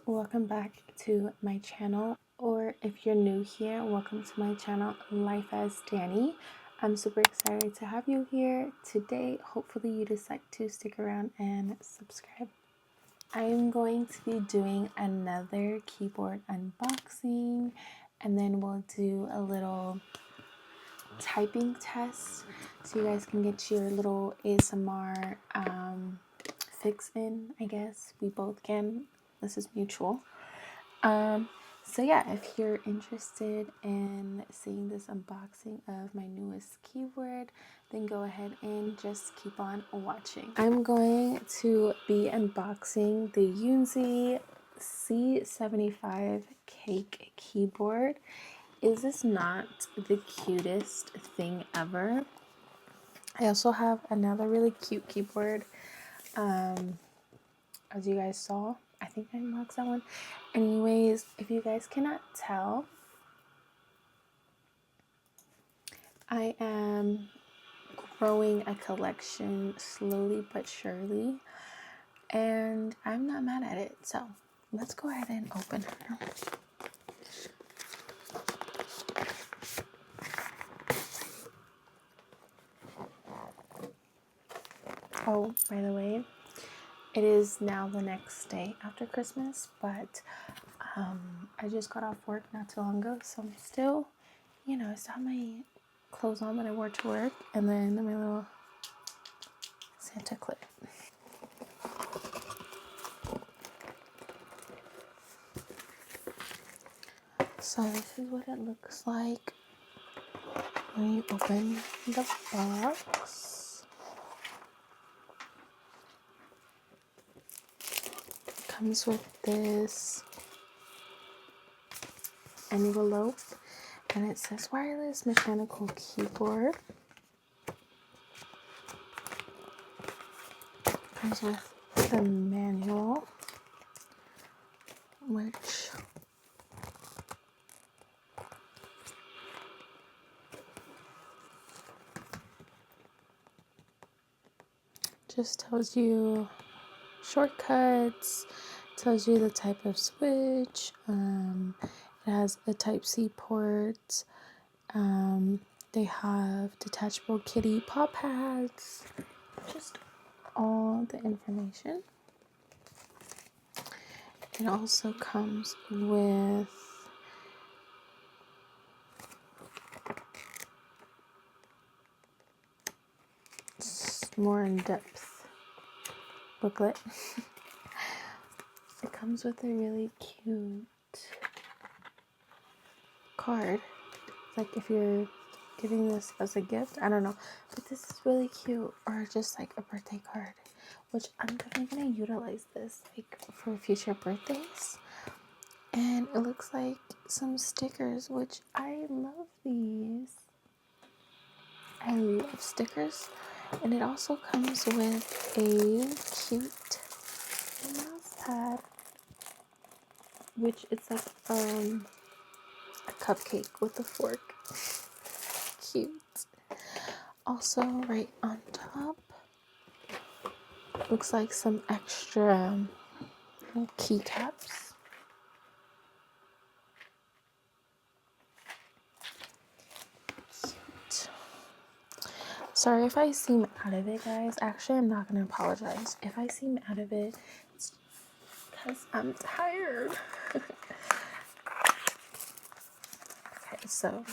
welcome back to my channel, or if you're new here, welcome to my channel Life as Danny. I'm super excited to have you here today. Hopefully you decide to stick around and subscribe. I'm going to be doing another keyboard unboxing, and then we'll do a little typing test so you guys can get your little ASMR fix in. I guess we both can. This is mutual. So yeah, if you're interested in seeing this unboxing of my newest keyboard, then go ahead and just keep on watching. I'm going to be unboxing the Yunzii C75 Cake keyboard. Is this not the cutest thing ever? I also have another really cute keyboard, as you guys saw. I think I unboxed that one. Anyways, if you guys cannot tell, I am growing a collection slowly but surely, and I'm not mad at it. So let's go ahead and open her. Oh, by the way, it is now the next day after Christmas, but I just got off work not too long ago, so I'm still, I still have my clothes on that I wore to work, and then my little Santa clip. So this is what it looks like when you open the box. It comes with this envelope, and it says wireless mechanical keyboard. Comes with the manual, which just tells you shortcuts, tells you the type of switch. It has a Type-C port. They have detachable kitty paw pads. Just all the information. It also comes with more in-depth booklet. It comes with a really cute card. Like if you're giving this as a gift, I don't know, but this is really cute, or just like a birthday card, which I'm definitely gonna utilize this like for future birthdays. And it looks like some stickers, which I love these. I love stickers. And it also comes with a cute mouse pad, which it's like a cupcake with a fork. Cute. Also, right on top, looks like some extra keycaps. Cute. Sorry if I seem out of it, guys. Actually, I'm not gonna apologize. If I seem out of it, it's because I'm tired. Okay, so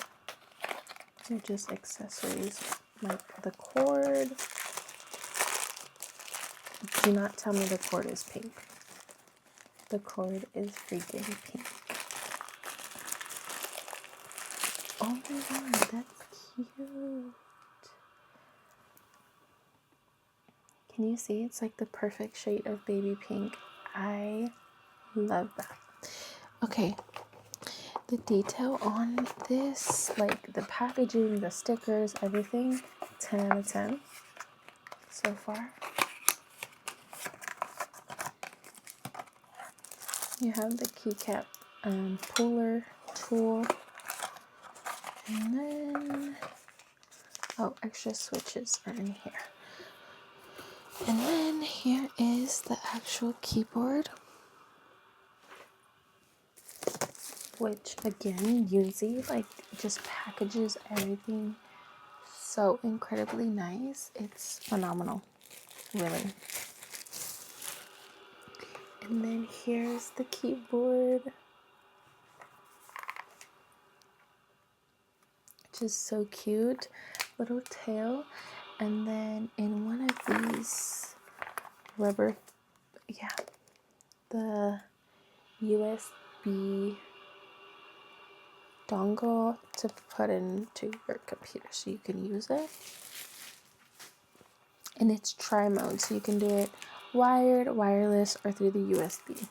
they're just accessories, like the cord. Do not tell me the cord is pink. The cord is freaking pink. Oh my god, that's cute. Can you see? It's like the perfect shade of baby pink. I love that. Okay, the detail on this, like the packaging, the stickers, everything, 10 out of 10 so far. You have the keycap puller tool, and then extra switches are in here. And then here is the actual keyboard. which again, Yunzii like just packages everything so incredibly nice. It's phenomenal, really. And then here's the keyboard, which is so cute. Little tail. And then in one of these rubber, yeah, the USB dongle to put into your computer so you can use it. And it's tri-mode, so you can do it wired, wireless, or through the USB.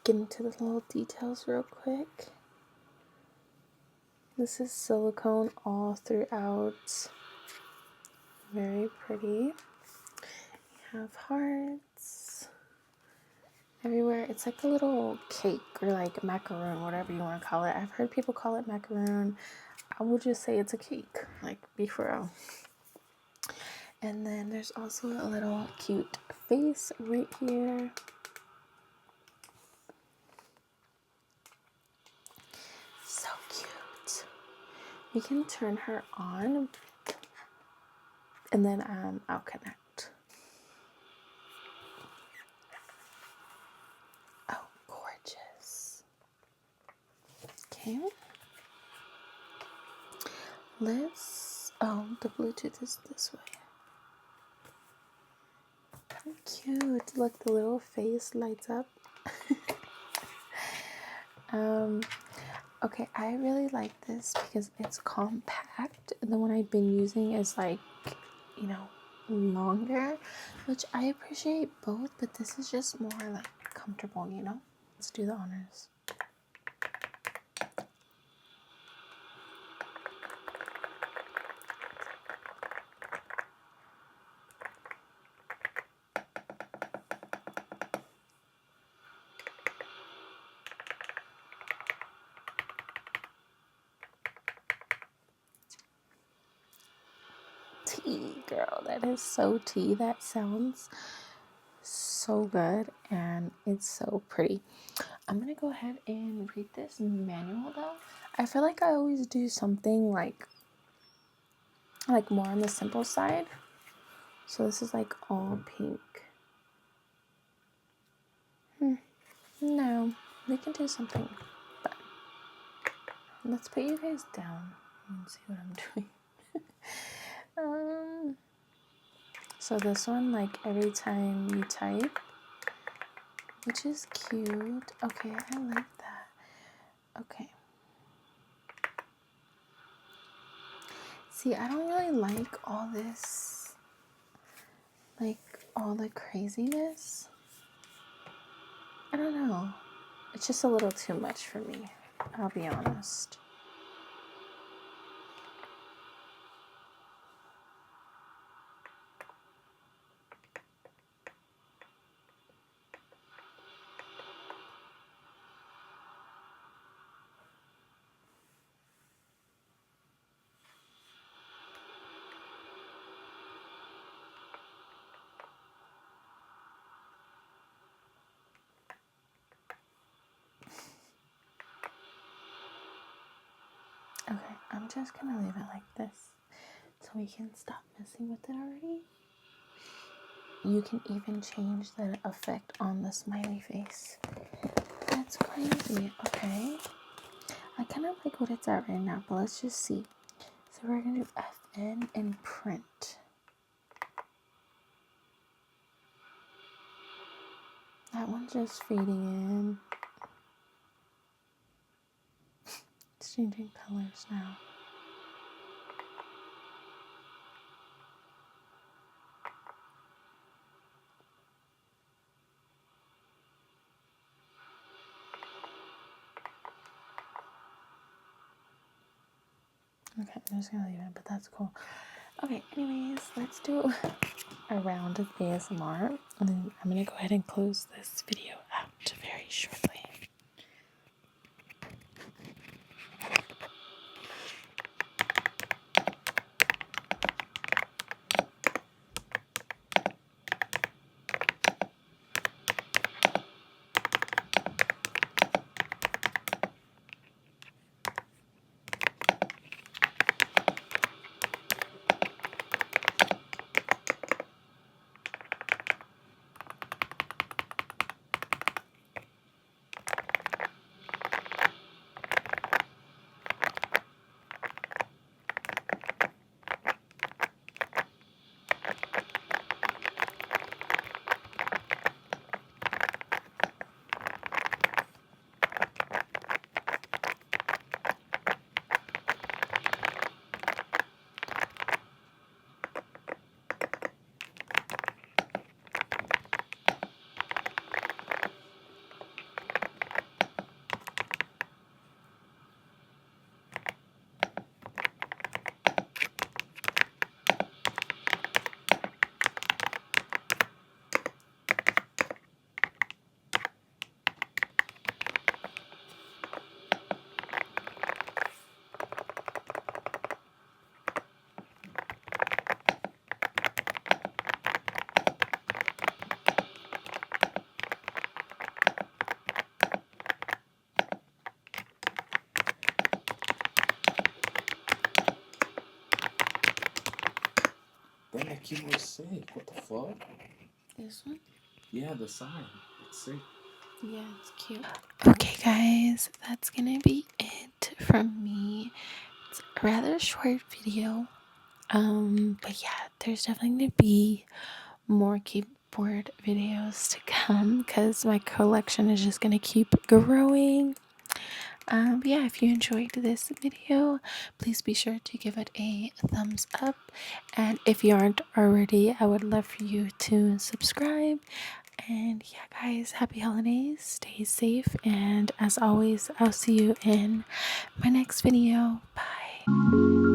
Get into the little details real quick. This is silicone all throughout. Very pretty. You have hearts everywhere. It's like a little cake or like macaroon, whatever you want to call it. I've heard people call it macaroon. I would just say it's a cake, like, be for real. And then there's also a little cute face right here. So cute. You can turn her on and then I'll connect. Oh, gorgeous. Okay. The Bluetooth is this way. Cute. Look, the little face lights up. Okay, I really like this because it's compact. The one I've been using is like, longer, which I appreciate both, but this is just more like comfortable, Let's do the honors. Tea, girl, that is so tea. That sounds so good and it's so pretty. I'm gonna go ahead and read this manual though. I feel like I always do something like more on the simple side. So this is like all pink. No, we can do something fun. Let's put you guys down and see what I'm doing. So this one, like every time you type, which is cute. Okay, I like that. Okay. See, I don't really like all this, like all the craziness. I don't know. It's just a little too much for me, I'll be honest. Okay, I'm just gonna leave it like this so we can stop messing with it already. You can even change the effect on the smiley face. That's crazy. Okay. I kind of like what it's at right now, but let's just see. So we're gonna do FN and print. That one's just fading in. It's changing colors now. Okay, I'm just gonna leave it, but that's cool. Okay, anyways, let's do a round of ASMR, and then I'm gonna go ahead and close this video out very shortly. That keyboard's sick. What the fuck? This one? Yeah, the side. It's sick. Yeah, it's cute. Okay, guys, that's gonna be it from me. It's a rather short video. But yeah, there's definitely gonna be more keyboard videos to come because my collection is just gonna keep growing. But yeah, if you enjoyed this video, please be sure to give it a thumbs up. And if you aren't already, I would love for you to subscribe. And yeah, guys, happy holidays. Stay safe. And as always, I'll see you in my next video. Bye.